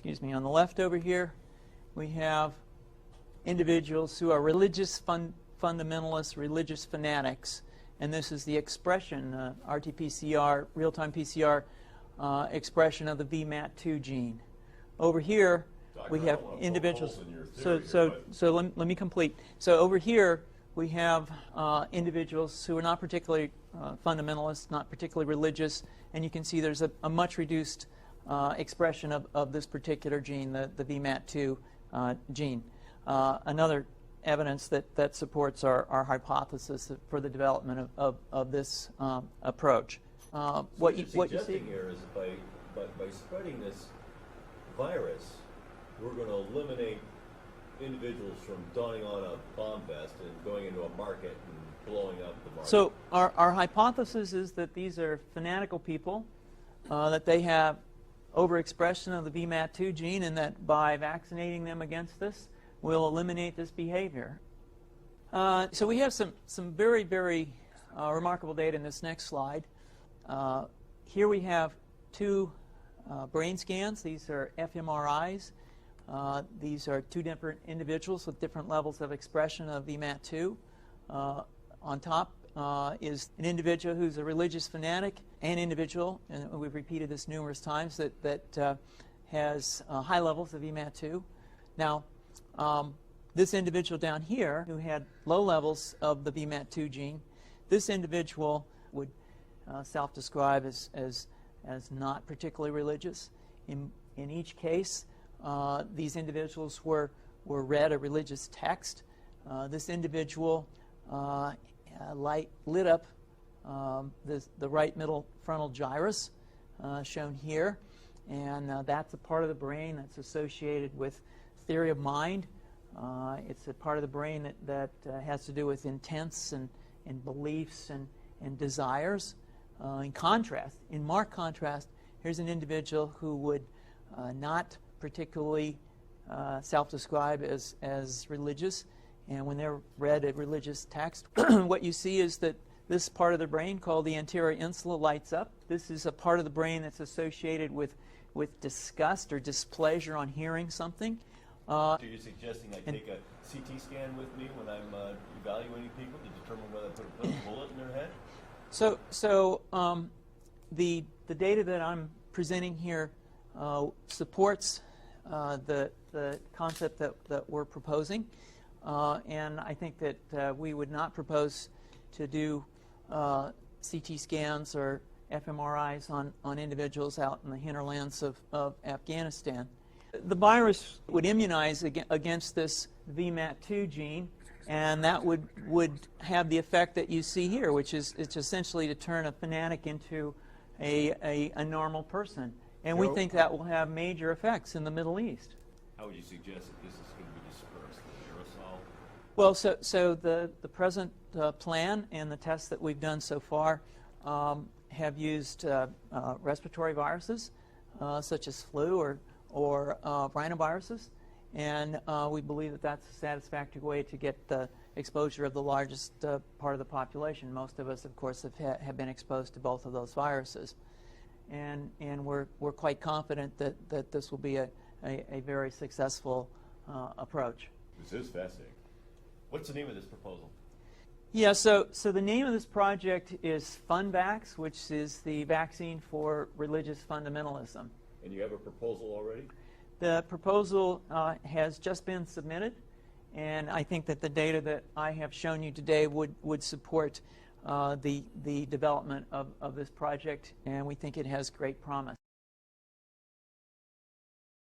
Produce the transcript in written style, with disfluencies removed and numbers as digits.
excuse me, on the left over here, we have individuals who are religious fundamentalists, religious fanatics, and this is the expression, RT-PCR, real-time PCR expression of the VMAT2 gene. Over here, we have individuals. So let me complete. So over here, we have individuals who are not particularly fundamentalists, not particularly religious, and you can see there's a much reduced expression of this particular gene, the VMAT2 gene. Another evidence that supports our hypothesis for the development of this approach. What you're suggesting here is by spreading this virus, we're going to eliminate individuals from donning on a bomb vest and going into a market and blowing up the market. So our hypothesis is that these are fanatical people, that they have overexpression of the VMAT2 gene, and that by vaccinating them against this, we'll eliminate this behavior. So we have some very, very remarkable data in this next slide. Here we have two brain scans. These are fMRIs. These are two different individuals with different levels of expression of VMAT2. On top is an individual who's a religious fanatic, an individual, and we've repeated this numerous times, that has high levels of VMAT2. Now, this individual down here who had low levels of the VMAT2 gene, this individual would self-describe as not particularly religious. In each case, these individuals were read a religious text. This individual lit up the right middle frontal gyrus, shown here, and that's a part of the brain that's associated with theory of mind. It's a part of the brain that has to do with intents and beliefs and desires. In marked contrast, here's an individual who would not particularly self-describe as religious, and when they're read a religious text, what you see is that this part of the brain called the anterior insula lights up. This is a part of the brain that's associated with disgust or displeasure on hearing something. So you're suggesting I take a CT scan with me when I'm evaluating people to determine whether I put a bullet in their head? So the data that I'm presenting here supports the concept that we're proposing, and I think that we would not propose to do CT scans or fMRIs on individuals out in the hinterlands of Afghanistan. The virus would immunize against this VMAT2 gene, and that would have the effect that you see here, which is it's essentially to turn a fanatic into a normal person. And we think that will have major effects in the Middle East. How would you suggest that this is going to be dispersed, the aerosol? Well, so the present plan and the tests that we've done so far have used respiratory viruses, such as flu or rhinoviruses, and we believe that that's a satisfactory way to get the exposure of the largest part of the population. Most of us, of course, have been exposed to both of those viruses, and we're quite confident that this will be a very successful approach. This is fascinating. What's the name of this proposal? Yeah, so the name of this project is FunVax, which is the vaccine for religious fundamentalism. And you have a proposal already? The proposal has just been submitted, and I think that the data that I have shown you today would support the development of this project, and we think it has great promise.